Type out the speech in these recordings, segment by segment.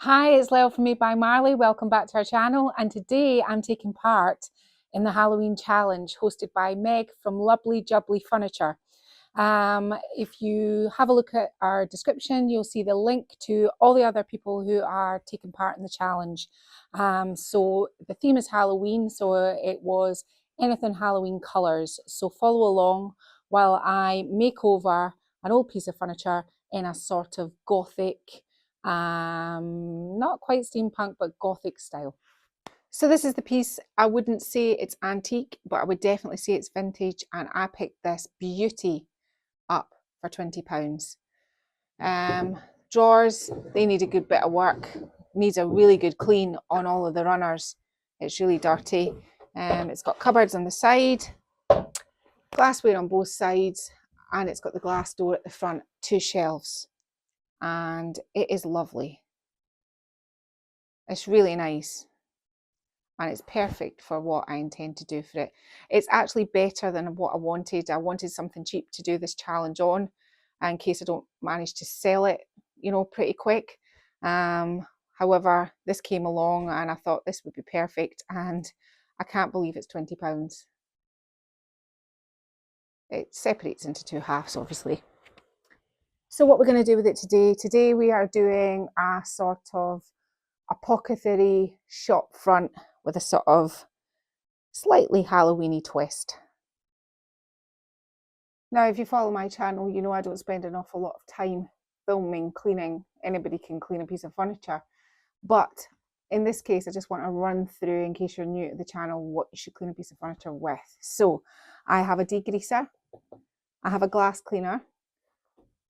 Hi, it's Lyle from Made by Marley. Welcome back to our channel. And today I'm taking part in the Halloween challenge hosted by Meg from Lubbly Jubbly Furniture. If you have a look at our description, you'll see the link to all the other people who are taking part in the challenge. So the theme is Halloween, so it was anything Halloween colours. So follow along while I make over an old piece of furniture in a sort of gothic, not quite steampunk, but gothic style. So this is the piece. I wouldn't say it's antique, but I would definitely say it's vintage, and I picked this beauty up for £20. Drawers, they need a good bit of work. Needs a really good clean on all of the runners. It's really dirty. It's got cupboards on the side, glassware on both sides, and it's got the glass door at the front, 2 shelves, and it is lovely. It's really nice, and it's perfect for what I intend to do for it. It's actually better than what I wanted. I wanted something cheap to do this challenge on, in case I don't manage to sell it, pretty quick. However, this came along and I thought this would be perfect, and I can't believe it's £20. It separates into 2 halves, obviously. So what we're going to do with it today we are doing a sort of apothecary shop front with a sort of slightly Halloweeny twist. Now, if you follow my channel, you know I don't spend an awful lot of time filming, cleaning. Anybody can clean a piece of furniture. But in this case, I just want to run through, in case you're new to the channel, what you should clean a piece of furniture with. So I have a degreaser, I have a glass cleaner,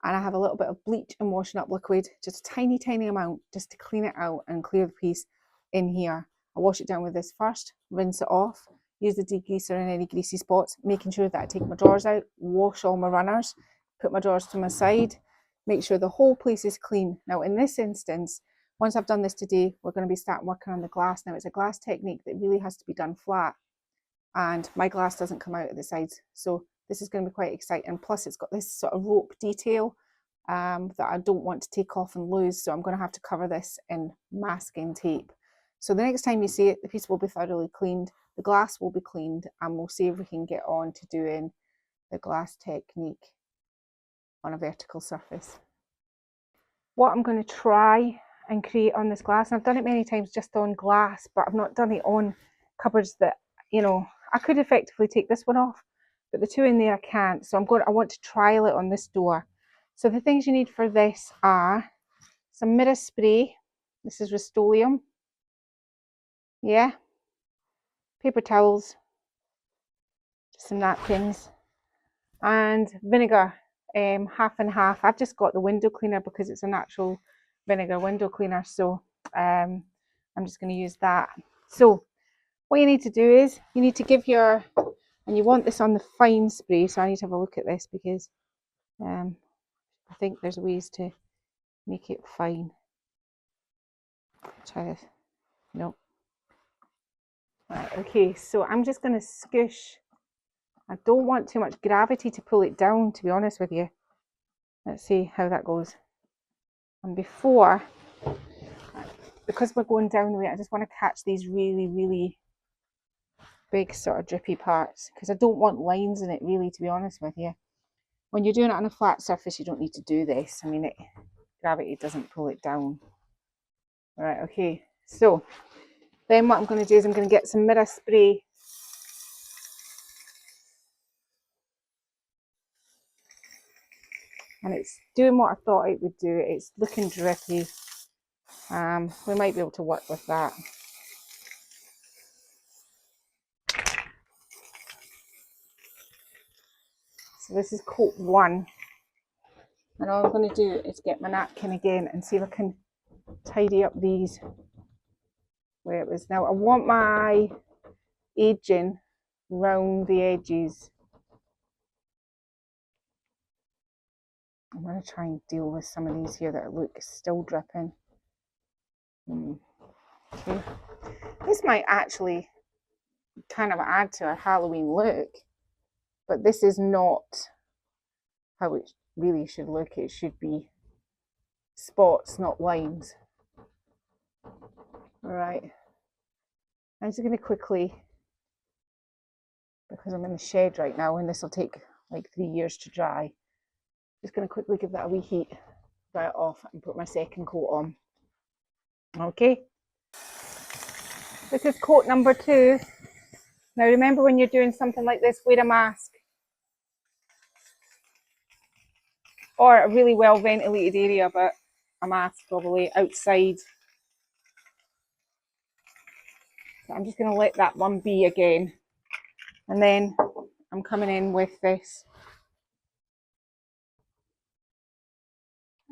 and I have a little bit of bleach and washing up liquid, just a tiny, tiny amount, just to clean it out and clear the piece in here. I wash it down with this first, rinse it off, use the degreaser in any greasy spots, making sure that I take my drawers out, wash all my runners, put my drawers to my side, make sure the whole place is clean. Now in this instance, once I've done this today, we're going to be starting working on the glass. Now it's a glass technique that really has to be done flat, and my glass doesn't come out at the sides. So this is going to be quite exciting. Plus it's got this sort of rope detail that I don't want to take off and lose. So I'm going to have to cover this in masking tape. So the next time you see it, the piece will be thoroughly cleaned, the glass will be cleaned, and we'll see if we can get on to doing the glass technique on a vertical surface. What I'm going to try and create on this glass, and I've done it many times just on glass, but I've not done it on cupboards that, I could effectively take this one off, but the 2 in there I can't. So I want to trial it on this door. So the things you need for this are some mirror spray. This is Rust-Oleum. Yeah. Paper towels, some napkins, and vinegar, half and half. I've just got the window cleaner because it's a natural vinegar window cleaner, so I'm just going to use that. So what you need to do is you need to give and you want this on the fine spray, so I need to have a look at this because I think there's ways to make it fine. Try this. Nope. Right, okay, so I'm just going to squish. I don't want too much gravity to pull it down, to be honest with you. Let's see how that goes. And because we're going down the way, I just want to catch these really, really big sort of drippy parts, because I don't want lines in it really, to be honest with you. When you're doing it on a flat surface, you don't need to do this. I mean, gravity doesn't pull it down. All right, okay. So then what I'm going to do is I'm going to get some mirror spray. And it's doing what I thought it would do. It's looking drippy. We might be able to work with that. So this is coat 1. And all I'm going to do is get my napkin again and see if I can tidy up these where it was. Now I want my aging round the edges. I'm going to try and deal with some of these here that look still dripping. Okay. This might actually kind of add to a Halloween look, but this is not how it really should look. It should be spots, not lines. Right, I'm just going to quickly, because I'm in the shed right now and this will take like 3 years to dry, just going to quickly give that a wee heat, dry it off and put my second coat on. Okay, this is coat number 2. Now remember, when you're doing something like this, wear a mask or a really well ventilated area, but a mask probably outside. So I'm just going to let that one be again, and then I'm coming in with this.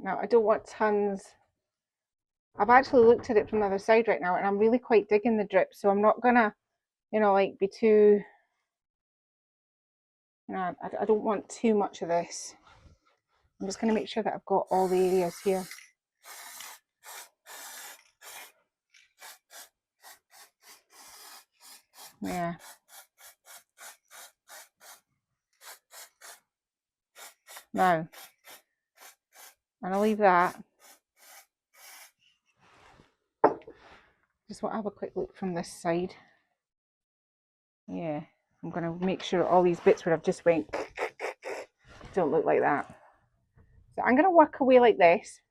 Now I don't want tons. I've actually looked at it from the other side right now and I'm really quite digging the drip, so I'm not gonna, like be too, I don't want too much of this. I'm just gonna make sure that I've got all the areas here. Yeah. Now, and I'll leave that. Just want to have a quick look from this side. Yeah, I'm going to make sure all these bits where I've just went don't look like that. So I'm going to work away like this,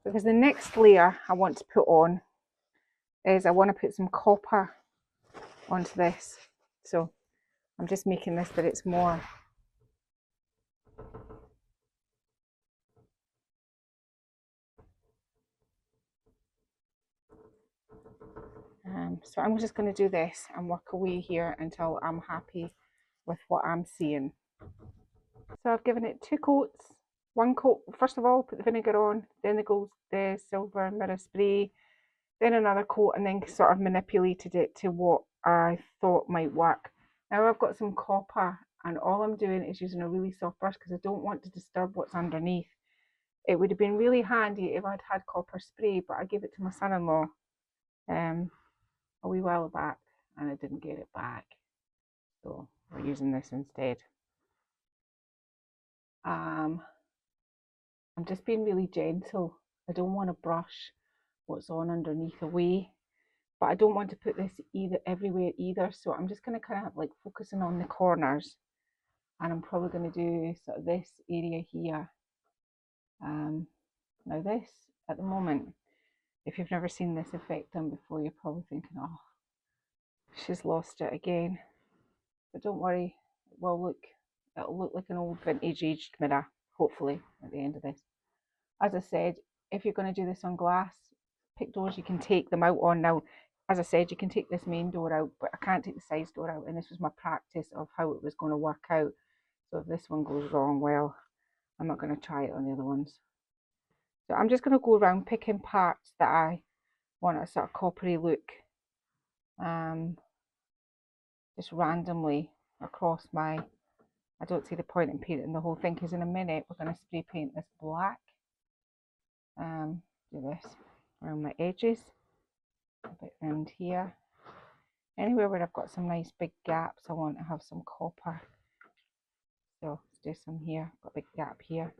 because the next layer I want to put on is I want to put some copper onto this. So I'm just making this that it's more so I'm just going to do this and work away here until I'm happy with what I'm seeing. So I've given it 2 coats. 1 coat, first of all, put the vinegar on, then the silver mirror spray, then another coat, and then sort of manipulated it to what I thought might work. Now I've got some copper, and all I'm doing is using a really soft brush because I don't want to disturb what's underneath. It would have been really handy if I'd had copper spray, but I gave it to my son-in-law a wee while back and I didn't get it back, so we're using this instead. I'm just being really gentle. I don't want to brush what's on underneath away, but I don't want to put this everywhere either, so I'm just going to kind of like focusing on the corners, and I'm probably going to do sort of this area here. Now this, at the moment, if you've never seen this effect done before, you're probably thinking, oh, she's lost it again. But don't worry, it'll look like an old vintage aged mirror, hopefully, at the end of this. As I said, if you're going to do this on glass, pick doors you can take them out on. Now, as I said, you can take this main door out, but I can't take the sides door out, and this was my practice of how it was going to work out. So if this one goes wrong, well, I'm not going to try it on the other ones. So I'm just going to go around picking parts that I want a sort of coppery look, just randomly across my, I don't see the point in painting the whole thing, because in a minute we're going to spray paint this black. Do this around my edges, a bit around here. Anywhere where I've got some nice big gaps, I want to have some copper. So let's do some here. Got a big gap here.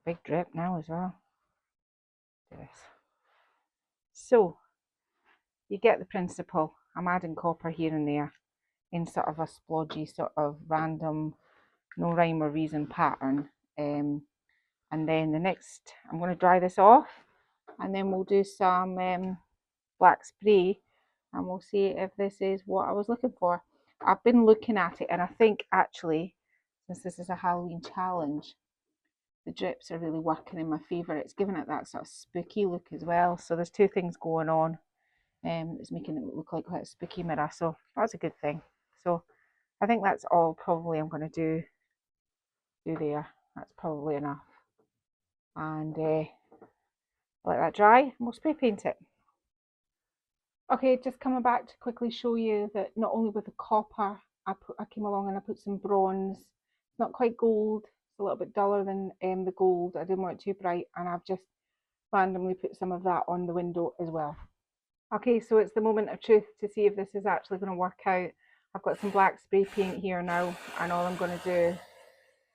Big drip now as well. Do this. So you get the principle. I'm adding copper here and there in sort of a splodgy, sort of random, no rhyme or reason pattern. And then the next, I'm going to dry this off, and then we'll do some black spray, and we'll see if this is what I was looking for. I've been looking at it, and I think actually, since this is a Halloween challenge, the drips are really working in my favour. It's giving it that sort of spooky look as well. So there's 2 things going on. It's making it look like quite a spooky mirror, so that's a good thing. So I think that's all probably I'm going to do there. That's probably enough. And let that dry, and we'll spray paint it. Okay, just coming back to quickly show you that not only with the copper, I came along and I put some bronze. It's not quite gold, it's a little bit duller than the gold. I didn't want it too bright, and I've just randomly put some of that on the window as well. Okay, so it's the moment of truth to see if this is actually going to work out. I've got some black spray paint here now, and all I'm going to do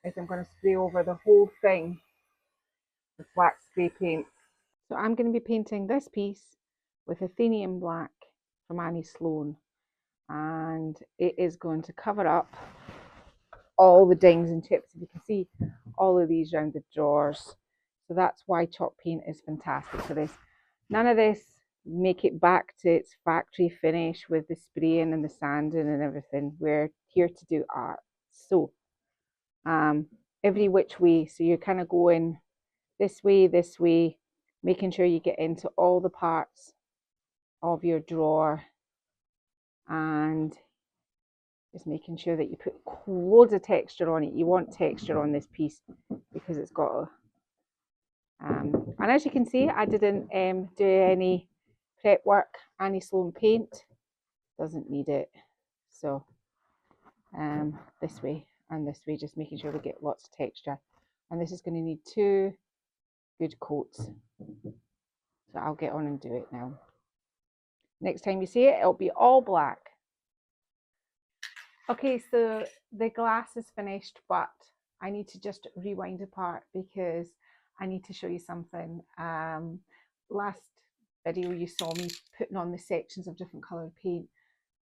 is I'm going to spray over the whole thing with black spray paint. So I'm going to be painting this piece with Athenian Black from Annie Sloan, and it is going to cover up all the dings and chips. If you can see all of these around the drawers. So that's why chalk paint is fantastic for this. None of this make it back to its factory finish with the spraying and the sanding and everything. We're here to do art. So every which way. So you're kind of going this way, making sure you get into all the parts of your drawer, and just making sure that you put loads of texture on it. You want texture on this piece because it's got a, and as you can see, I didn't do any prep work. Annie Sloan paint doesn't need it. So this way and this way, just making sure we get lots of texture. And this is going to need 2 good coats. So I'll get on and do it now. Next time you see it, it'll be all black. Okay, so the glass is finished, but I need to just rewind a part because I need to show you something. Last video you saw me putting on the sections of different coloured paint.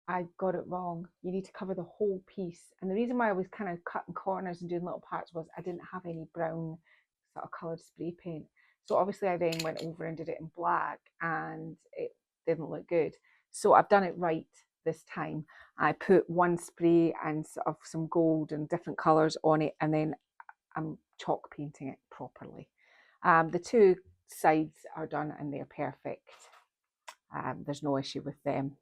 I got it wrong. You need to cover the whole piece. And the reason why I was kind of cutting corners and doing little parts was I didn't have any brown sort of coloured spray paint. So obviously I then went over and did it in black and it didn't look good. So I've done it right this time. I put one spray and sort of some gold and different colours on it, and then I'm chalk painting it properly. The 2 sides are done and they're perfect. There's no issue with them.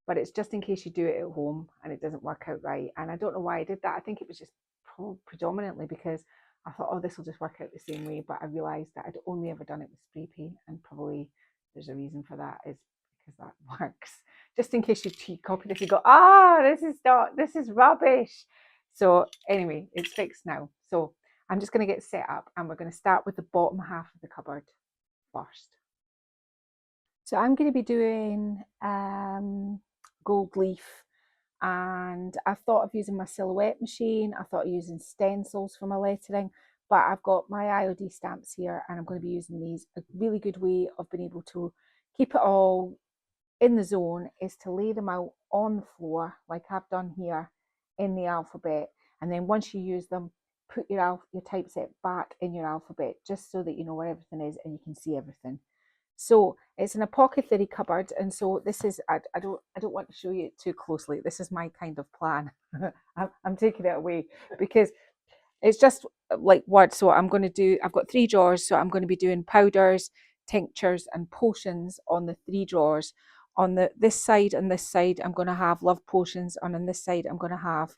But it's just in case you do it at home and it doesn't work out right. And I don't know why I did that. I think it was just predominantly because I thought, oh, this will just work out the same way. But I realised that I'd only ever done it with spray paint, and probably there's a reason for that, is because that works. Just in case you copy this, you go, this is rubbish. So anyway, it's fixed now. So I'm just going to get set up, and we're going to start with the bottom half of the cupboard first. So I'm going to be doing gold leaf, and I thought of using my silhouette machine. I thought of using stencils for my lettering, but I've got my IOD stamps here, and I'm going to be using these. A really good way of being able to keep it all in the zone is to lay them out on the floor like I've done here in the alphabet, and then once you use them, put your typeset back in your alphabet, just so that you know where everything is and you can see everything. So it's an apothecary cupboard, and so this is, I don't want to show you it too closely. This is my kind of plan. I'm taking it away because it's just like words. So I'm going to do, I've got 3 drawers, so I'm going to be doing powders, tinctures and potions on the 3 drawers. On this side and this side, I'm going to have love potions, and on this side I'm going to have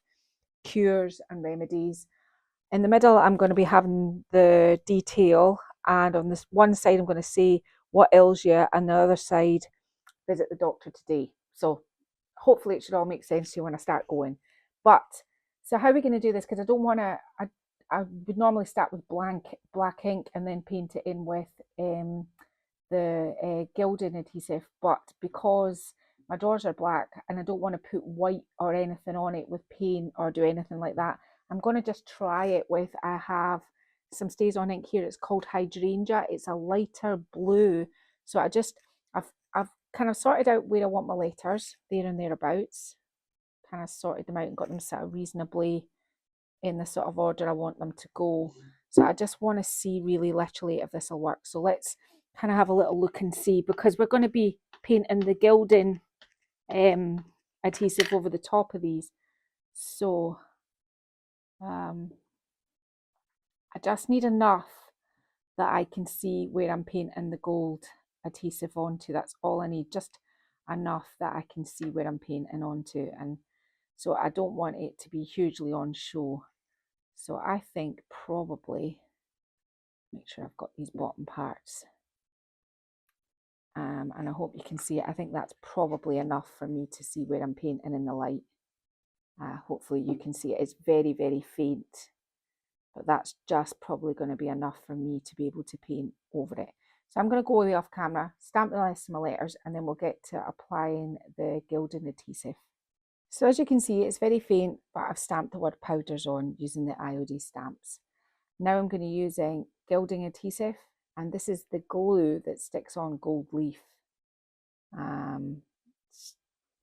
cures and remedies. In the middle, I'm going to be having the detail, and on this one side I'm going to say what ails you, and the other side, visit the doctor today. So hopefully it should all make sense to you when I start going. But so how are we going to do this? Because I don't want to, I would normally start with black ink and then paint it in with the gilding adhesive, but because my drawers are black and I don't want to put white or anything on it with paint or do anything like that, I'm going to just try it with, I have some stays on ink here. It's called Hydrangea. It's a lighter blue. So I've kind of sorted out where I want my letters, there and thereabouts. Kind of sorted them out and got them sort of reasonably in the sort of order I want them to go. So I just want to see really literally if this will work. So let's kind of have a little look and see, because we're going to be painting the gilding adhesive over the top of these. So I just need enough that I can see where I'm painting the gold adhesive onto. That's all I need, just enough that I can see where I'm painting onto. And so I don't want it to be hugely on show. So I think probably, make sure I've got these bottom parts. And I hope you can see it. I think that's probably enough for me to see where I'm painting in the light. Hopefully you can see it. It's very, very faint, but that's just probably going to be enough for me to be able to paint over it. So I'm going to go away off camera, stamp the rest of my letters, and then we'll get to applying the gilding adhesive. So as you can see, it's very faint, but I've stamped the word powders on using the IOD stamps. Now I'm going to be using gilding adhesive, and this is the glue that sticks on gold leaf. It's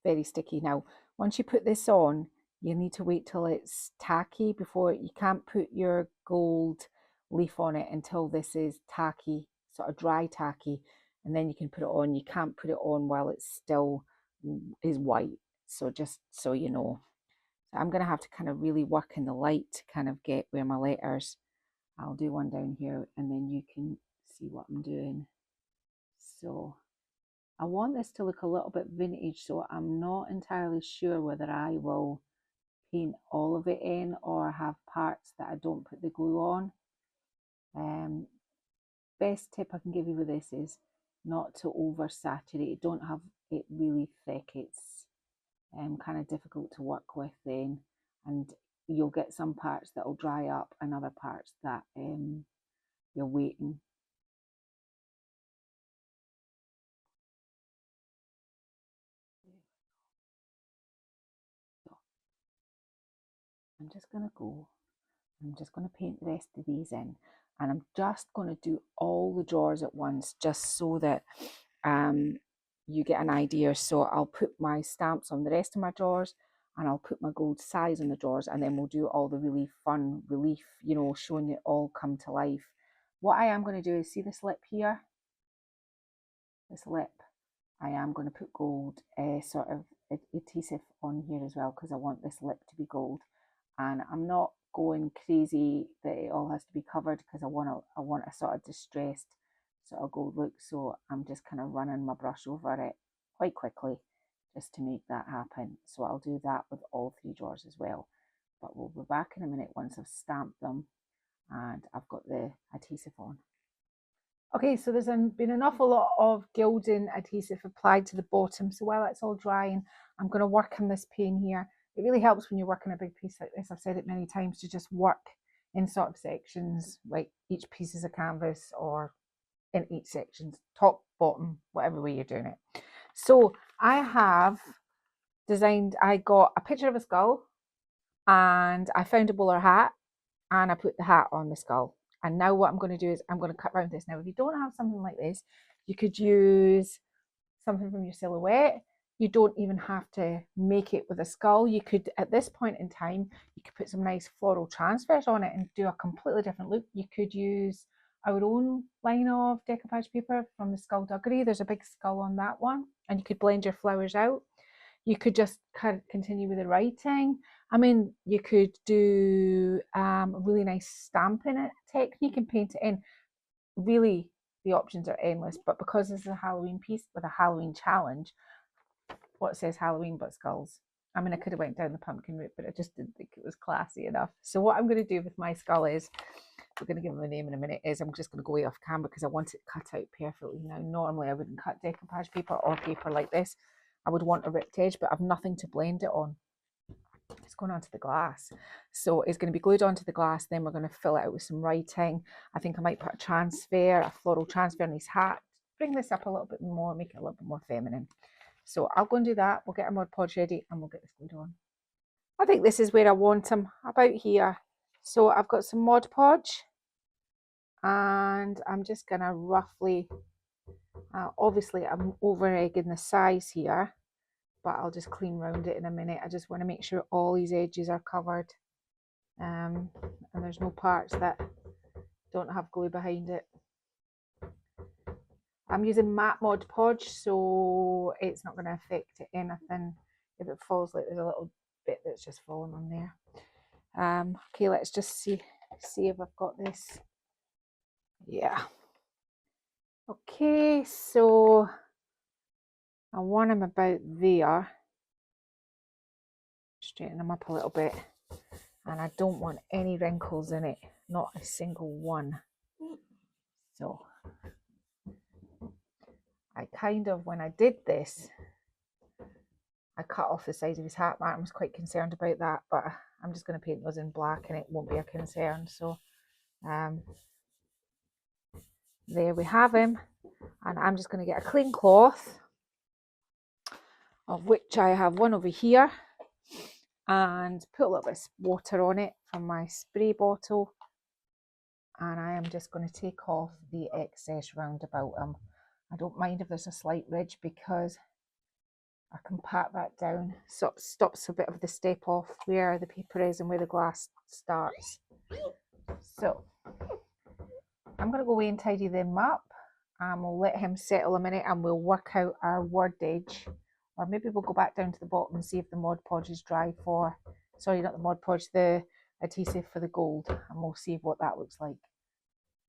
very sticky. Now, once you put this on, you need to wait till it's tacky before, you can't put your gold leaf on it until this is tacky, sort of dry tacky, and then you can put it on. You can't put it on while it's still is white. So just so you know. So I'm going to have to kind of really work in the light to kind of get where my letters. I'll do one down here and then you can see what I'm doing. So I want this to look a little bit vintage, so I'm not entirely sure whether I will paint all of it in or have parts that I don't put the glue on. Best tip I can give you with this is not to over saturate. Don't have it really thick. It's kind of difficult to work with then, and you'll get some parts that will dry up and other parts that you're waiting. So I'm just going to paint the rest of these in, and I'm just going to do all the drawers at once just so that you get an idea. So I'll put my stamps on the rest of my drawers and I'll put my gold size on the drawers, and then we'll do all the really fun relief, you know, showing it all come to life. What I am going to do is, see this lip here? This lip, I am going to put gold sort of adhesive on here as well, because I want this lip to be gold. And I'm not going crazy that it all has to be covered, because I want a sort of distressed sort of gold look. So I'm just kind of running my brush over it quite quickly just to make that happen. So I'll do that with all 3 drawers as well. But we'll be back in a minute once I've stamped them and I've got the adhesive on. Okay, so there's been an awful lot of gilding adhesive applied to the bottom. So while it's all drying, I'm going to work on this pane here. It really helps when you're working a big piece like this. I've said it many times, to just work in sort of sections, like each piece is a canvas, or in each section, top, bottom, whatever way you're doing it. So I have designed, I got a picture of a skull and I found a bowler hat and I put the hat on the skull. And now what I'm going to do is I'm going to cut around this. Now, if you don't have something like this, you could use something from your silhouette. You don't even have to make it with a skull. You could, at this point in time, you could put some nice floral transfers on it and do a completely different look. You could use our own line of decoupage paper from the Skullduggery. There's a big skull on that one, and you could blend your flowers out. You could just continue with the writing. I mean, you could do a really nice stamping technique and paint it in. Really, the options are endless, but because this is a Halloween piece with a Halloween challenge, what says Halloween but skulls? I mean, I could have went down the pumpkin route, but I just didn't think it was classy enough. So what I'm going to do with my skull is, we're going to give him a name in a minute, is I'm just going to go way off camera because I want it cut out perfectly. Now, normally I wouldn't cut decoupage paper or paper like this. I would want a ripped edge, but I've nothing to blend it on. It's going onto the glass. So it's going to be glued onto the glass. Then we're going to fill it out with some writing. I think I might put a floral transfer on his hat. Bring this up a little bit more, make it a little bit more feminine. So I'll go and do that. We'll get our Mod Podge ready and we'll get this glued on. I think this is where I want them, about here. So I've got some Mod Podge and I'm just going to roughly, obviously I'm over egging the size here, but I'll just clean round it in a minute. I just want to make sure all these edges are covered and there's no parts that don't have glue behind it. I'm using matte Mod Podge, so it's not going to affect anything if it falls. Like, there's a little bit that's just fallen on there. Okay, let's just see if I've got this. Yeah. Okay, so I want them about there. Straighten them up a little bit, and I don't want any wrinkles in it, not a single one. So I kind of, when I did this, I cut off the side of his hat. Martin was quite concerned about that, but I'm just going to paint those in black and it won't be a concern. So there we have him, and I'm just going to get a clean cloth, of which I have one over here, and put a little bit of water on it from my spray bottle, and I am just going to take off the excess round about him. I don't mind if there's a slight ridge because I can pat that down so it stops a bit of the step off where the paper is and where the glass starts. So I'm going to go away and tidy them up, and we'll let him settle a minute and we'll work out our wordage, or maybe we'll go back down to the bottom and see if the Mod Podge is dry for, sorry, not the Mod Podge, the adhesive for the gold, and we'll see what that looks like.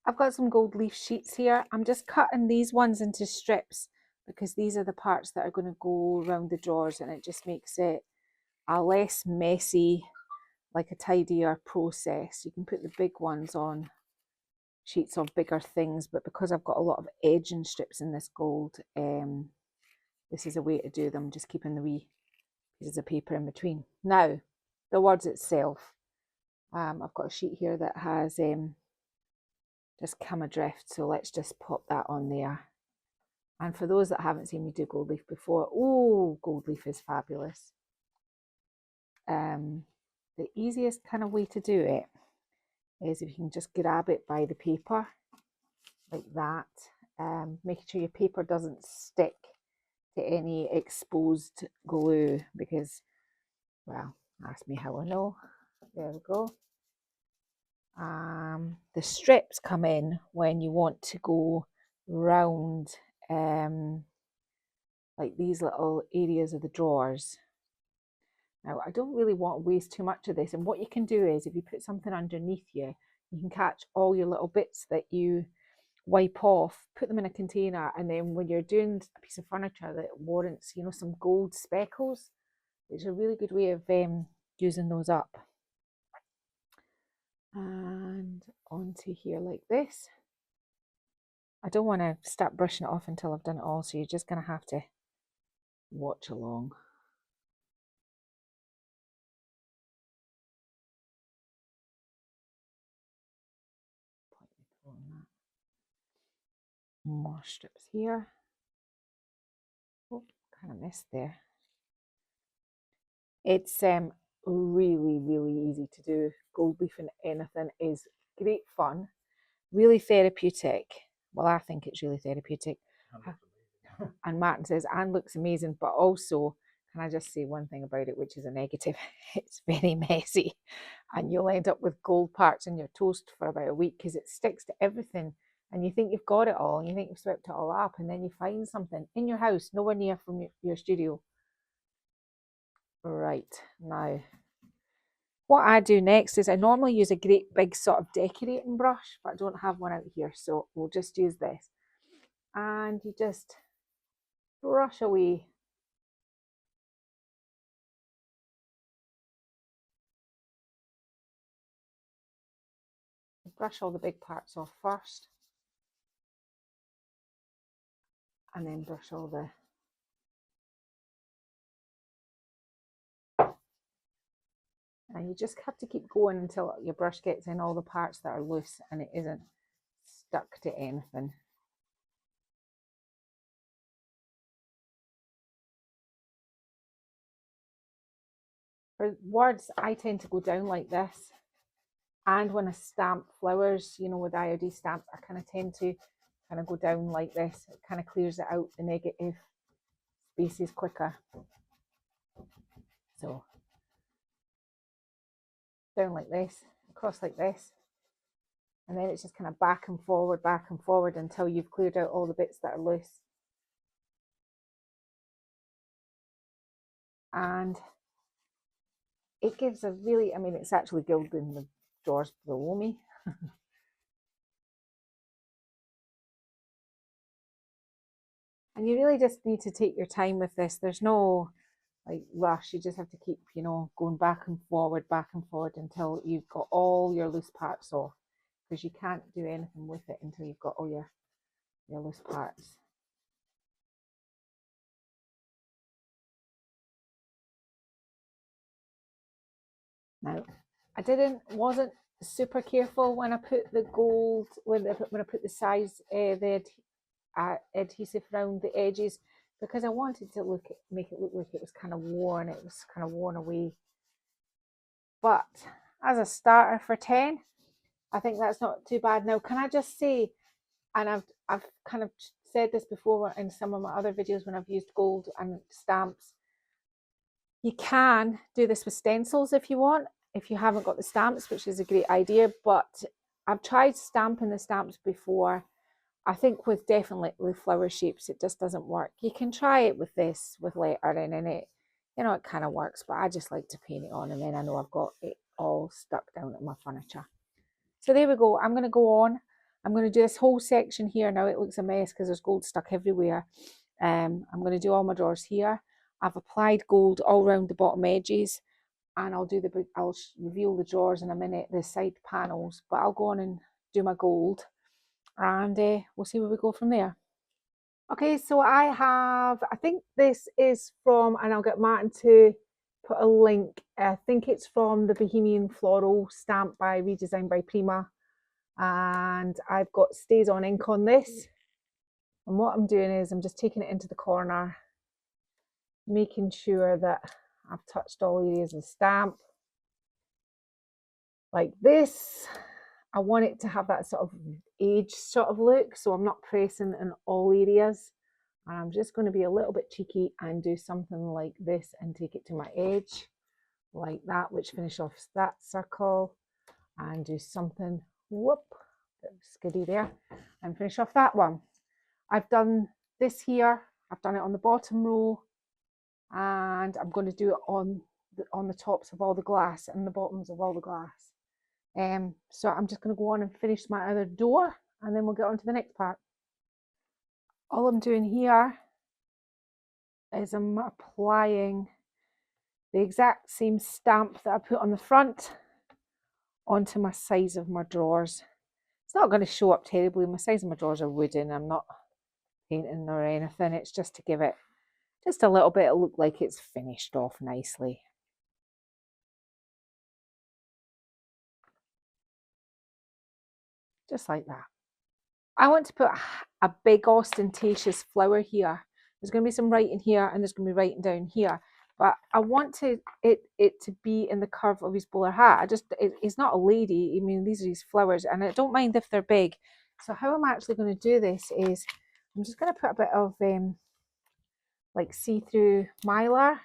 I've got some gold leaf sheets here. I'm just cutting these ones into strips because these are the parts that are going to go around the drawers, and it just makes it a less messy, like a tidier process. You can put the big ones on sheets of bigger things, but because I've got a lot of edging strips in this gold, this is a way to do them, just keeping the wee pieces of paper in between. Now, the words itself. I've got a sheet here that has just come adrift, so let's just pop that on there. And for those that haven't seen me do gold leaf before, oh, gold leaf is fabulous. The easiest kind of way to do it is if you can just grab it by the paper like that, making sure your paper doesn't stick to any exposed glue, because, well, ask me how I know. There we go. The strips come in when you want to go round like these little areas of the drawers. Now, I don't really want to waste too much of this, and what you can do is if you put something underneath you, you can catch all your little bits that you wipe off, put them in a container, and then when you're doing a piece of furniture that warrants, you know, some gold speckles, it's a really good way of using those up. And onto here like this. I don't want to start brushing it off until I've done it all, so you're just going to have to watch along. More strips here. Oh, kind of missed there. It's really, really easy to do. Gold leaf in anything is great fun, really therapeutic. Well, I think it's really therapeutic. And Martin says, and looks amazing, but also, can I just say one thing about it, which is a negative? It's very messy, and you'll end up with gold parts in your toast for about a week because it sticks to everything, and you think you've got it all, and you think you've swept it all up, and then you find something in your house, nowhere near from your studio. Right, now, what I do next is I normally use a great big sort of decorating brush, but I don't have one out here, so we'll just use this. And you just brush away. Brush all the big parts off first, and then brush all the and you just have to keep going until your brush gets in all the parts that are loose and it isn't stuck to anything. For words, I tend to go down like this, and when I stamp flowers, you know, with IOD stamps, I kind of tend to kind of go down like this. It kind of clears it out, the negative spaces quicker. So down like this, across like this, and then it's just kind of back and forward until you've cleared out all the bits that are loose. And it gives a really, I mean, it's actually gilding the drawers below me. And you really just need to take your time with this. There's no like rush. You just have to keep, you know, going back and forward until you've got all your loose parts off, because you can't do anything with it until you've got all your loose parts. Now, I wasn't super careful when I put the gold, when I put the size, the adhesive around the edges, because I wanted to make it look like it was kind of worn. It was kind of worn away. But as a starter for 10, I think that's not too bad. Now, can I just say, and I've kind of said this before in some of my other videos when I've used gold and stamps. You can do this with stencils if you want, if you haven't got the stamps, which is a great idea, but I've tried stamping the stamps before. I think with definitely flower shapes, it just doesn't work. You can try it with this, with lettering in it. You know, it kind of works, but I just like to paint it on, and then I know I've got it all stuck down in my furniture. So there we go. I'm going to go on. I'm going to do this whole section here. Now it looks a mess because there's gold stuck everywhere. I'm going to do all my drawers here. I've applied gold all around the bottom edges, and I'll reveal the drawers in a minute, the side panels, but I'll go on and do my gold, and we'll see where we go from there. Okay, so I think this is from, and I'll get Martin to put a link, I think it's from the Bohemian Floral stamp by Redesigned by Prima, and I've got Stays On ink on this, and what I'm doing is I'm just taking it into the corner, making sure that I've touched all areas of the stamp like this. I want it to have that sort of age sort of look, so I'm not pressing in all areas, and I'm just going to be a little bit cheeky and do something like this and take it to my edge like that, which finish off that circle, and do something, whoop, bit skiddy there, and finish off that one. I've done this here, I've done it on the bottom row, and I'm going to do it on the tops of all the glass and the bottoms of all the glass. So I'm just going to go on and finish my other door, and then we'll get on to the next part. All I'm doing here is I'm applying the exact same stamp that I put on the front onto my sides of my drawers. It's not going to show up terribly. My sides of my drawers are wooden. I'm not painting or anything. It's just to give it just a little bit of look like it's finished off nicely. Just like that. I want to put a big ostentatious flower here. There's going to be some writing here, and there's going to be writing down here. But I want it to be in the curve of his bowler hat. He's not a lady. I mean, these are his flowers, and I don't mind if they're big. So how I'm actually going to do this is I'm just going to put a bit of like see-through mylar,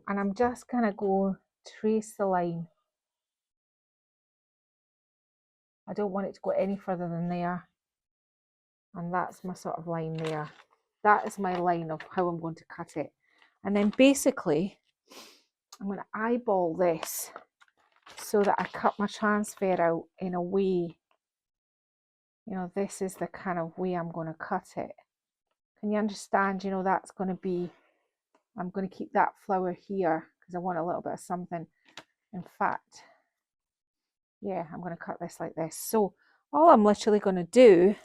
and I'm just going to go trace the line. I don't want it to go any further than there. And that's my sort of line there. That is my line of how I'm going to cut it. And then basically, I'm going to eyeball this so that I cut my transfer out in a way, you know, this is the kind of way I'm going to cut it. Can you understand? You know, that's going to be, I'm going to keep that flower here because I want a little bit of something. In fact, yeah, I'm going to cut this like this. So all I'm literally going to do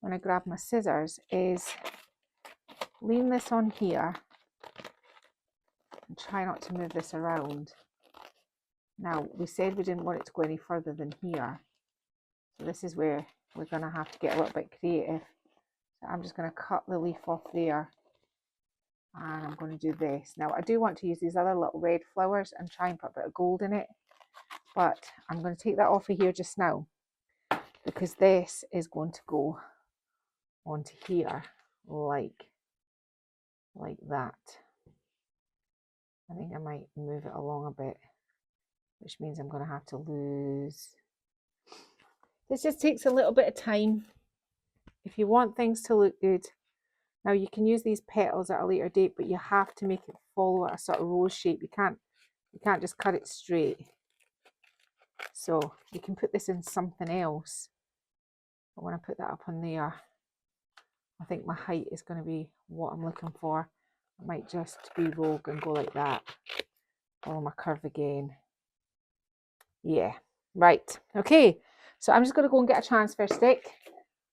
when I grab my scissors is lean this on here and try not to move this around. Now, we said we didn't want it to go any further than here. So this is where we're going to have to get a little bit creative. So I'm just going to cut the leaf off there. And I'm going to do this. Now, I do want to use these other little red flowers and try and put a bit of gold in it. But I'm going to take that off of here just now, because this is going to go onto here like that. I think I might move it along a bit, which means I'm going to have to lose. This just takes a little bit of time. If you want things to look good, now you can use these petals at a later date, but you have to make it follow a sort of rose shape. You can't just cut it straight. So you can put this in something else. But when I put that up on there, I think my height is going to be what I'm looking for. I might just be rogue and go like that. Follow my curve again. Yeah, right. Okay, so I'm just going to go and get a transfer stick,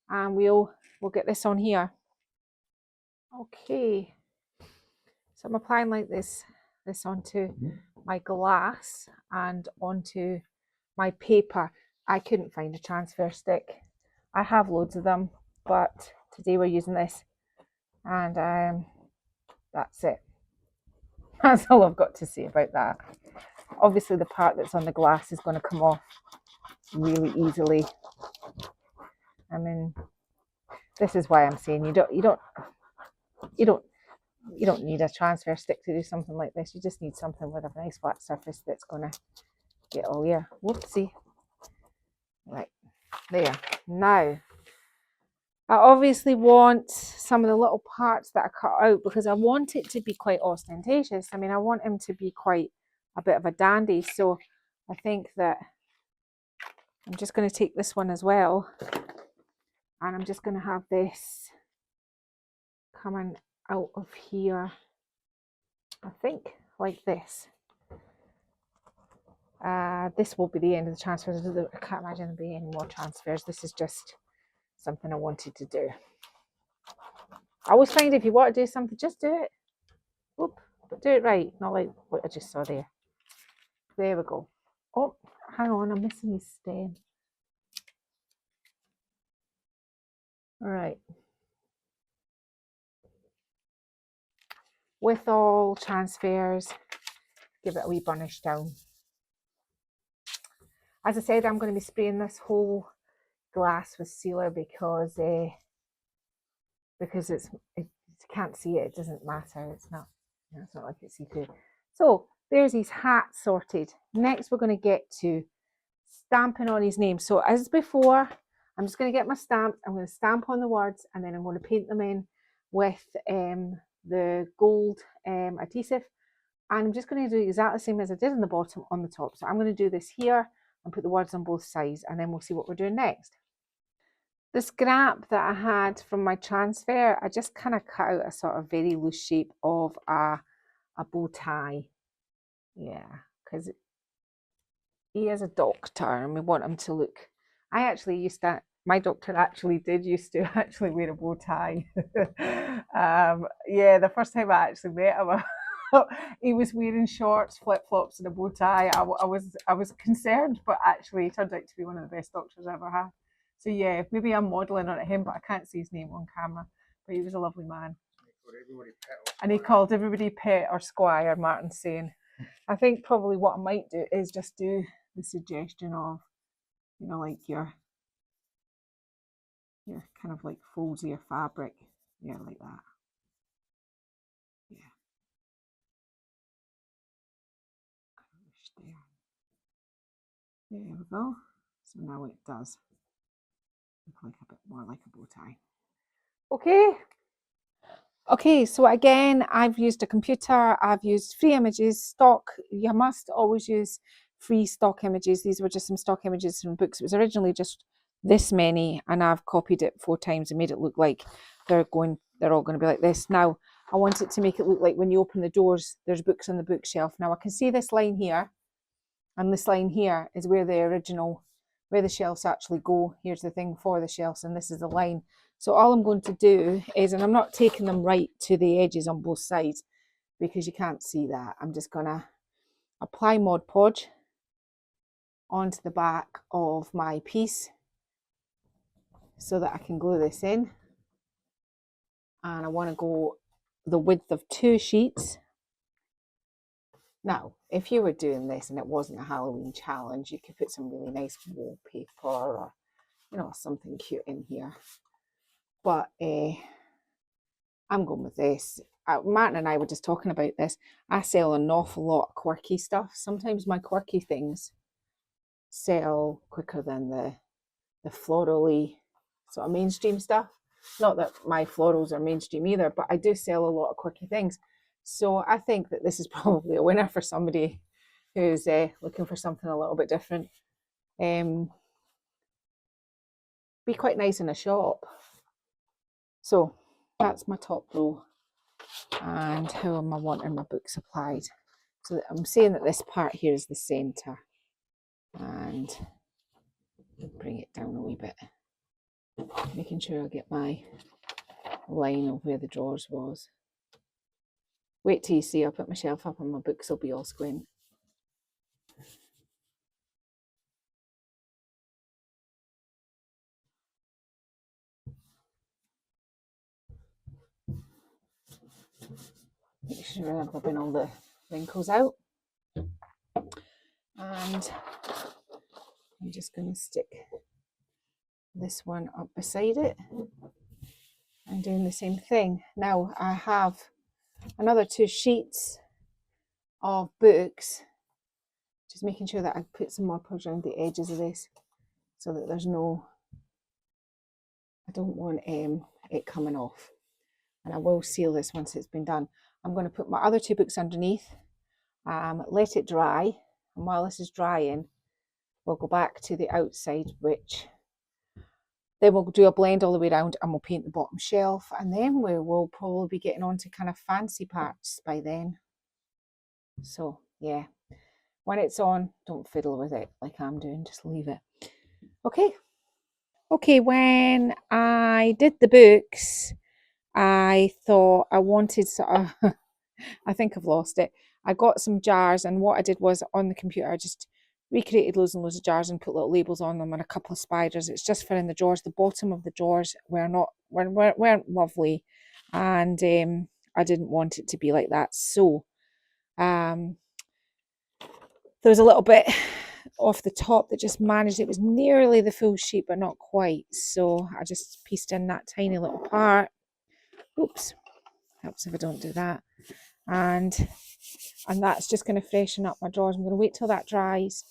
and we'll get this on here. Okay, so I'm applying like this onto my glass and onto my paper. I couldn't find a transfer stick. I have loads of them, but today we're using this, and that's it. That's all I've got to say about that. Obviously the part that's on the glass is going to come off really easily. I mean, This is why I'm saying you don't need a transfer stick to do something like this. You just need something with a nice flat surface that's going to get all your whoopsie. Right, there. Now, I obviously want some of the little parts that I cut out because I want it to be quite ostentatious. I mean, I want him to be quite a bit of a dandy. So I think that I'm just going to take this one as well. And I'm just going to have this coming out of here. I think like this. This will be the end of the transfers. I can't imagine there being any more transfers. This is just something I wanted to do. I always find if you want to do something, just do it. Whoop, but do it right, not like what I just saw there. There we go. Oh, hang on, I'm missing his stem. All right. With all transfers, give it a wee burnish down. As I said, I'm going to be spraying this whole glass with sealer because it's you can't see it. It doesn't matter. It's not like it's see-through. So there's his hat sorted. Next, we're going to get to stamping on his name. So as before, I'm just going to get my stamps. I'm going to stamp on the words, and then I'm going to paint them in with the gold adhesive. And I'm just going to do exactly the same as I did on the bottom on the top. So I'm going to do this here and put the words on both sides, and then we'll see what we're doing next. The scrap that I had from my transfer, I just kind of cut out a sort of very loose shape of a bow tie. Yeah, because he is a doctor and we want him to look. My doctor actually did used to actually wear a bow tie. Yeah, the first time I actually met him, he was wearing shorts, flip-flops and a bow tie. I was concerned, but actually he turned out to be one of the best doctors I ever had. So yeah, maybe I'm modelling on him, but I can't see his name on camera. But he was a lovely man. And he called everybody pet or squire, Martin's saying. I think probably what I might do is just do the suggestion of, like your kind of like folds of your fabric. Yeah, like that. Yeah. There we go. So now it does look like a bit more like a bow tie. Okay, so again, I've used a computer, I've used free images, stock. You must always use free stock images. These were just some stock images from books. It was originally just this many, and I've copied it 4 times and made it look like they're all going to be like this. Now, I want it to make it look like when you open the doors, there's books on the bookshelf. Now, I can see this line here, and this line here is where the shelves actually go. Here's the thing for the shelves, and this is the line. So all I'm going to do is, and I'm not taking them right to the edges on both sides because you can't see that. I'm just going to apply Mod Podge onto the back of my piece so that I can glue this in. And I want to go the width of 2 sheets. Now, if you were doing this and it wasn't a Halloween challenge, you could put some really nice wallpaper or, something cute in here. But I'm going with this. Martin and I were just talking about this. I sell an awful lot of quirky stuff. Sometimes my quirky things sell quicker than the florally sort of mainstream stuff. Not that my florals are mainstream either, but I do sell a lot of quirky things. So I think that this is probably a winner for somebody who's looking for something a little bit different. Be quite nice in a shop. So that's my top row. And how am I wanting my books applied? So I'm saying that this part here is the centre. And bring it down a wee bit. Making sure I get my line of where the drawers was. Wait till you see I put my shelf up and my books will be all squint. Make sure I'm rubbing all the wrinkles out. And I'm just going to stick this one up beside it. and doing the same thing. Now I have another 2 sheets of books, just making sure that I put some Mod Podge around the edges of this so that there's no, I don't want it coming off. And I will seal this once it's been done. I'm going to put my other 2 books underneath, let it dry, and while this is drying, we'll go back to the outside, which then we'll do a blend all the way around and we'll paint the bottom shelf, and then we will probably be getting on to kind of fancy parts by then. So yeah, when it's on, don't fiddle with it like I'm doing, just leave it. Okay, when I did the books, I thought I wanted sort of, I think I've lost it. I got some jars, and what I did was on the computer, I just recreated loads and loads of jars and put little labels on them and a couple of spiders. It's just for in the drawers. The bottom of the drawers weren't lovely, and I didn't want it to be like that. So there was a little bit off the top that just managed. It was nearly the full sheet, but not quite. So I just pieced in that tiny little part. Oops, helps if I don't do that. And that's just going to freshen up my drawers. I'm going to wait till that dries.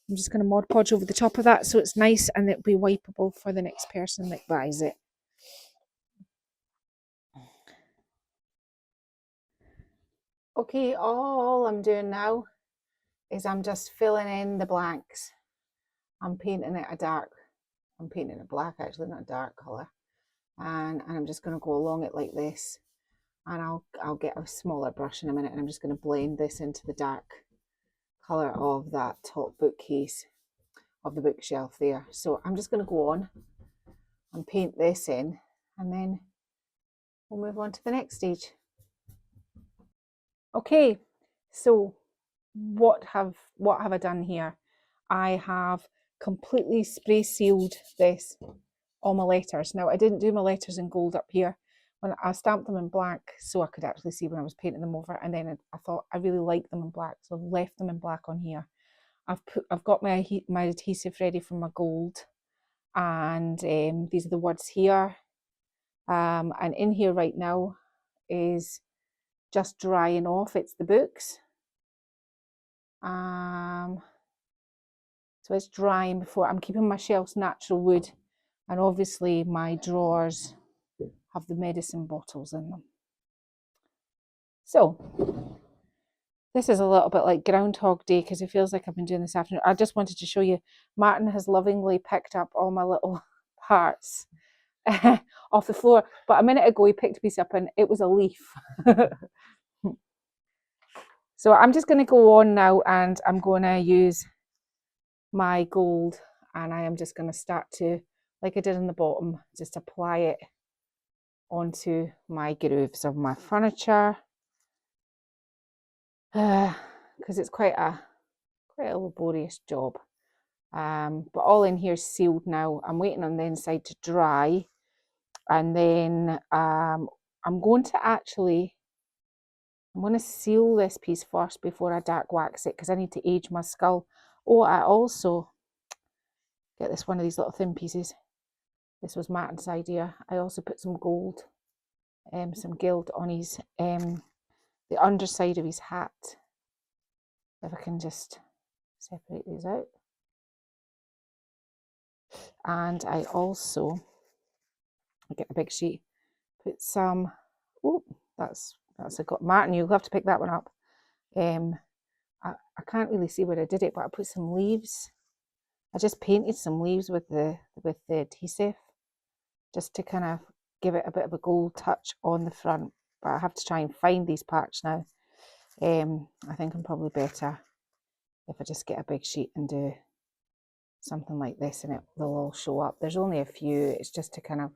I'm just going to Mod Podge over the top of that so it's nice and it'll be wipeable for the next person that buys it. Okay, all I'm doing now is I'm just filling in the blanks. I'm painting it I'm painting it black actually, not a dark colour. And I'm just going to go along it like this. And I'll get a smaller brush in a minute, and I'm just going to blend this into the dark colour of that top bookcase, of the bookshelf there. So I'm just going to go on and paint this in, and then we'll move on to the next stage. Okay, so what have I done here? I have completely spray sealed this, all my letters. Now I didn't do my letters in gold up here. When I stamped them in black so I could actually see when I was painting them over, and then I thought I really liked them in black, so I've left them in black on here. I've got my adhesive ready for my gold, and these are the words here, and in here right now is just drying off. It's the books, so it's drying before I'm keeping my shelves natural wood, and obviously my drawers have the medicine bottles in them. So this is a little bit like Groundhog Day because it feels like I've been doing this afternoon. I just wanted to show you, Martin has lovingly picked up all my little parts off the floor, but a minute ago he picked a piece up and it was a leaf. So I'm just going to go on now, and I'm going to use my gold, and I am just going to start to, like I did in the bottom, just apply it onto my grooves of my furniture, because it's quite a laborious job. But all in here is sealed now. I'm waiting on the inside to dry, and then I'm going to seal this piece first before I dark wax it, because I need to age my skull. Oh, I also get this one of these little thin pieces. This was Martin's idea. I also put some gold, some gilt on his the underside of his hat. If I can just separate these out. And I also get a big sheet, put some, oh, that's a got Martin, you'll have to pick that one up. I can't really see where I did it, but I put some leaves. I just painted some leaves with the adhesive, just to kind of give it a bit of a gold touch on the front. But I have to try and find these parts now. I think I'm probably better if I just get a big sheet and do something like this, and they'll all show up. There's only a few. It's just to kind of,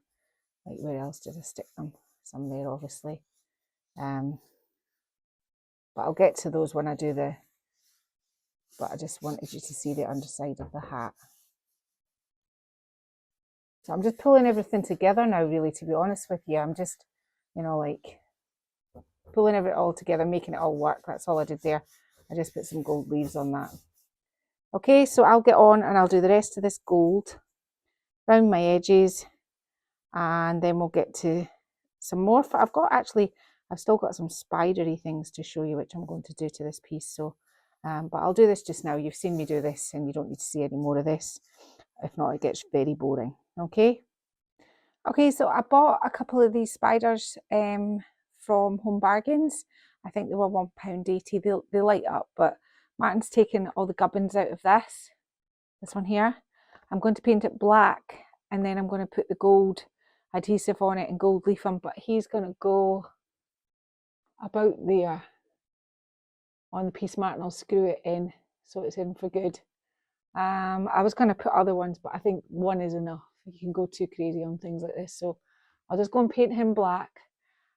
like, where else did I stick them? Some there, obviously. But I'll get to those when I do but I just wanted you to see the underside of the hat. So I'm just pulling everything together now, really, to be honest with you. I'm just, like pulling it all together, making it all work. That's all I did there. I just put some gold leaves on that. Okay, so I'll get on and I'll do the rest of this gold around my edges, and then we'll get to some more. I've still got some spidery things to show you, which I'm going to do to this piece. So, but I'll do this just now. You've seen me do this, and you don't need to see any more of this. If not, it gets very boring. Okay. Okay, so I bought a couple of these spiders from Home Bargains. I think they were £1.80. They light up, but Martin's taken all the gubbins out of this one here. I'm going to paint it black, and then I'm going to put the gold adhesive on it and gold leaf on, but he's going to go about there on the piece. Martin will screw it in so it's in for good. I was going to put other ones, but I think one is enough. You can go too crazy on things like this. So I'll just go and paint him black,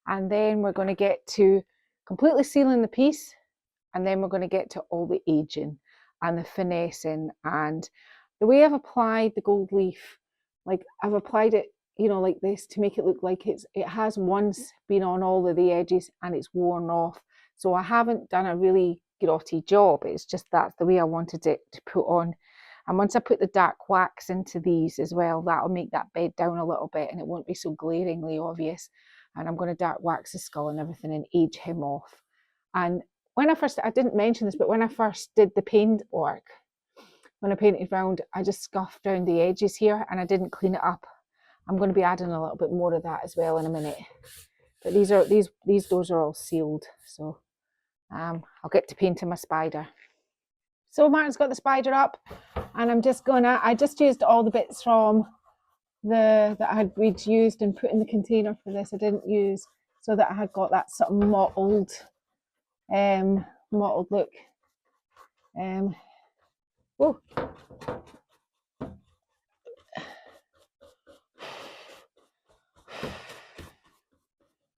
and then we're going to get to completely sealing the piece, and then we're going to get to all the aging and the finessing. And the way I've applied the gold leaf, like I've applied it, you know, like this to make it look like it has once been on all of the edges and it's worn off. So I haven't done a really grotty job. It's just that's the way I wanted it to put on. And once I put the dark wax into these as well, that'll make that bed down a little bit and it won't be so glaringly obvious. And I'm going to dark wax the skull and everything and age him off. And when I didn't mention this, but when I first did the paint work, when I painted round, I just scuffed around the edges here and I didn't clean it up. I'm going to be adding a little bit more of that as well in a minute. But these doors are all sealed, so I'll get to painting my spider. So Martin's got the spider up, and I just used all the bits from that I had reused and put in the container for this. I didn't use, so that I had got that sort of mottled look. Whoa.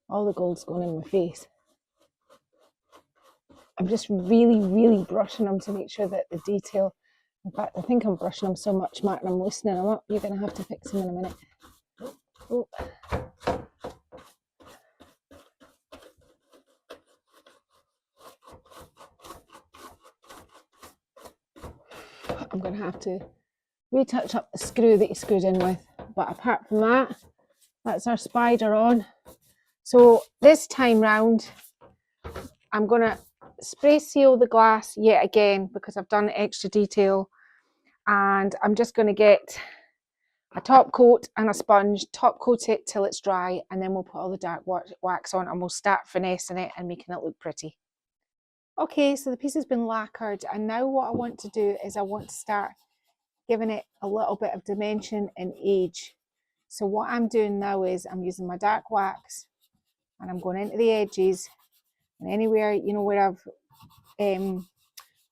All the gold's going in my face. I'm just really, really brushing them to make sure that the detail, in fact, I think I'm brushing them so much, Martin, I'm loosening them up. You're going to have to fix them in a minute. Oh. I'm going to have to retouch up the screw that you screwed in with. But apart from that, that's our spider on. So this time round, I'm going to spray seal the glass yet again because I've done extra detail, and I'm just going to get a top coat and a sponge, top coat it till it's dry, and then we'll put all the dark wax on and we'll start finessing it and making it look pretty. Okay, so the piece has been lacquered, and now what I want to do is I want to start giving it a little bit of dimension and age. So what I'm doing now is I'm using my dark wax and I'm going into the edges, and anywhere, you know, where I've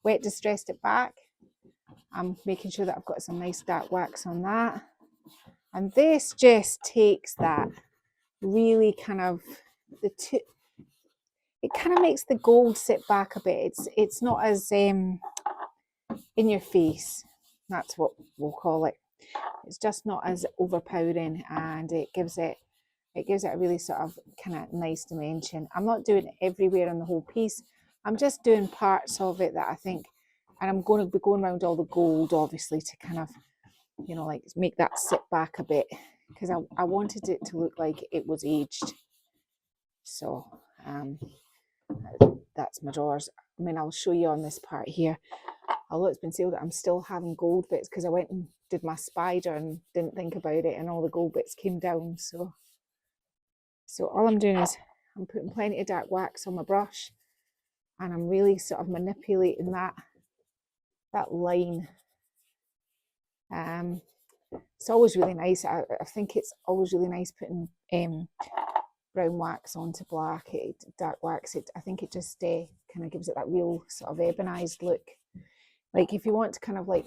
wet distressed it back, I'm making sure that I've got some nice dark wax on that. And this just takes that really kind of, it kind of makes the gold sit back a bit. It's not as in your face, that's what we'll call it. It's just not as overpowering, and it gives it a really sort of kind of nice dimension. I'm not doing it everywhere on the whole piece. I'm just doing parts of it that I think, and I'm going to be going around all the gold, obviously, to kind of, you know, like make that sit back a bit, because I wanted it to look like it was aged. So that's my drawers. I mean, I'll show you on this part here. Although it's been sealed, I'm still having gold bits because I went and did my spider and didn't think about it, and all the gold bits came down. So all I'm doing is I'm putting plenty of dark wax on my brush, and I'm really sort of manipulating that line. It's always really nice. I think it's always really nice putting brown wax onto black. Dark wax, I think it just kind of gives it that real sort of ebonized look. Like if you want to kind of like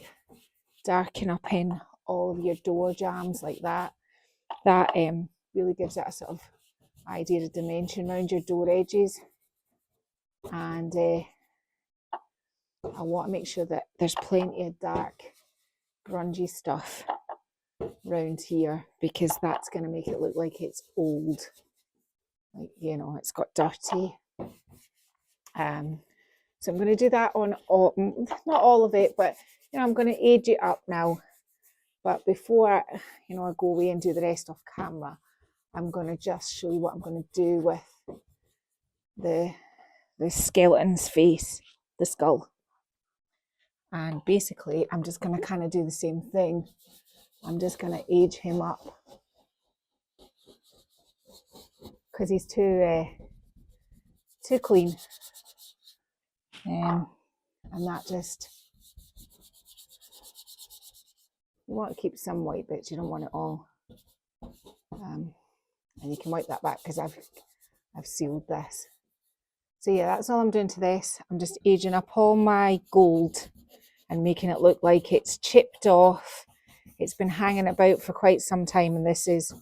darken up in all of your door jambs like that really gives it a sort of idea of dimension around your door edges. And I want to make sure that there's plenty of dark grungy stuff around here, because that's going to make it look like it's old, like, you know, it's got dirty. So I'm going to do that on all, not all of it, but you know, I'm going to age it up now. But before, you know, I go away and do the rest off camera, I'm going to just show you what I'm going to do with the skeleton's face, the skull. And basically, I'm just going to kind of do the same thing. I'm just going to age him up because he's too clean. And that just, you want to keep some white bits, you don't want it all. And you can wipe that back because I've sealed this. So yeah, that's all I'm doing to this. I'm just aging up all my gold and making it look like it's chipped off. It's been hanging about for quite some time, and this is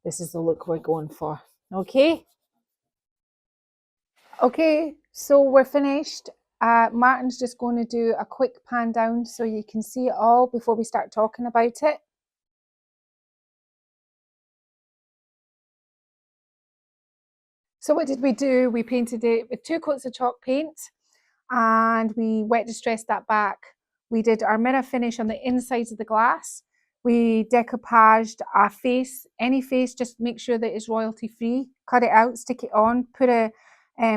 the look we're going for. Okay? Okay, so we're finished. Martin's just going to do a quick pan down so you can see it all before we start talking about it. So what did we do? We painted it with 2 coats of chalk paint and we wet distressed that back. We did our mirror finish on the insides of the glass. We decoupaged a face, any face, just make sure that it's royalty free. Cut it out, stick it on, put a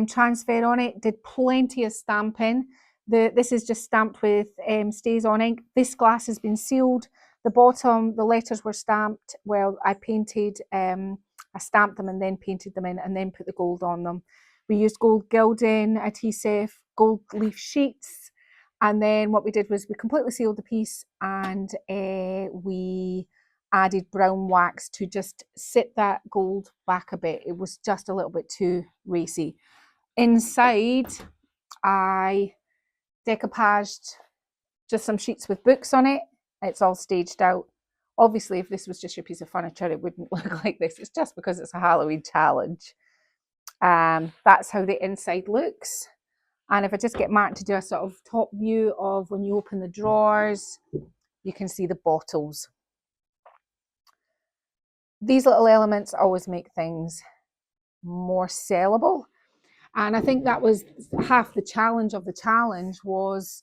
transfer on it, did plenty of stamping. This is just stamped with stays on ink. This glass has been sealed. The bottom, the letters were stamped. Well, I painted, I stamped them and then painted them in and then put the gold on them. We used gold gilding, adhesive, gold leaf sheets. And then what we did was we completely sealed the piece and we added brown wax to just sit that gold back a bit. It was just a little bit too racy. Inside, I decoupaged just some sheets with books on it. It's all staged out. Obviously, if this was just your piece of furniture, it wouldn't look like this. It's just because it's a Halloween challenge. That's how the inside looks. And if I just get Martin to do a sort of top view of when you open the drawers, you can see the bottles. These little elements always make things more sellable. And I think that was half the challenge of the challenge was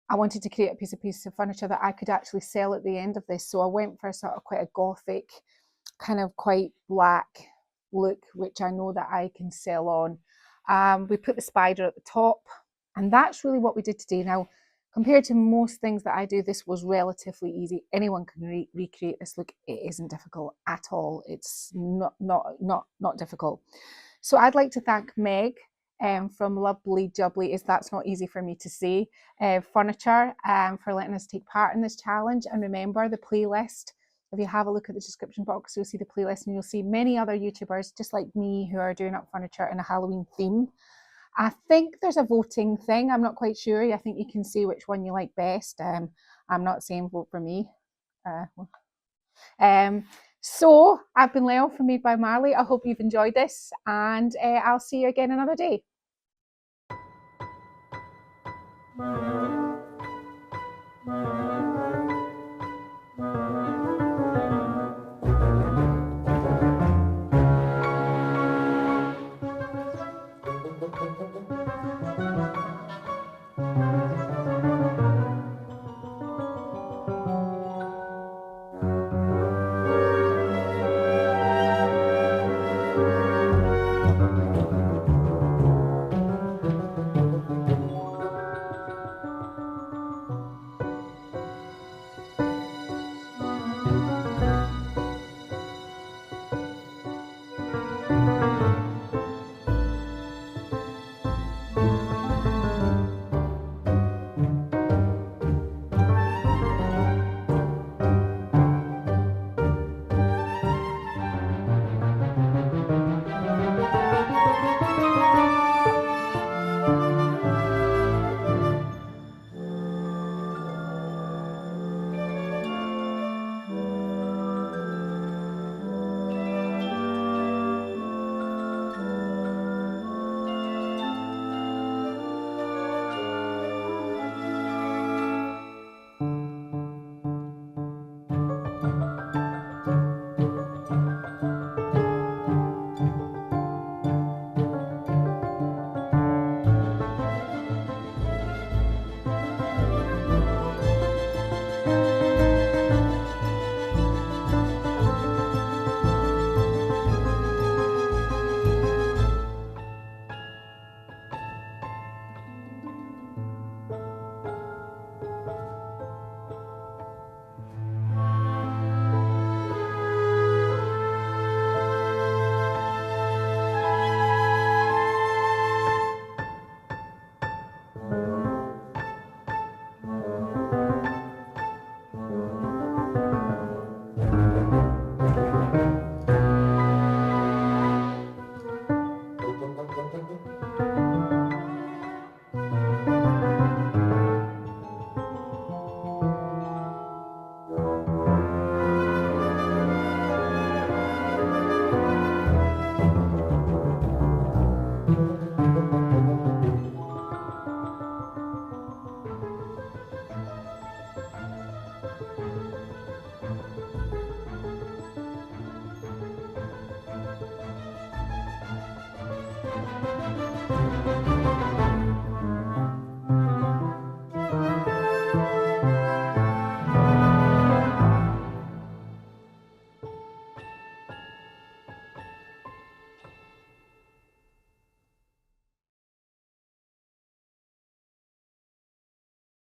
I wanted to create a piece of furniture that I could actually sell at the end of this. So I went for sort of quite a gothic, kind of quite black look, which I know that I can sell on. We put the spider at the top, and that's really what we did today. Now, compared to most things that I do, this was relatively easy. Anyone can recreate this look. It isn't difficult at all. It's not difficult. So I'd like to thank Meg from Lubbly Jubbly, that's not easy for me to say, furniture, for letting us take part in this challenge. And remember the playlist. If you have a look at the description box, you'll see the playlist and you'll see many other YouTubers just like me who are doing up furniture in a Halloween theme. I think there's a voting thing. I'm not quite sure. I think you can see which one you like best. I'm not saying vote for me. So I've been Leo from Made by Marley. I hope you've enjoyed this and I'll see you again another day.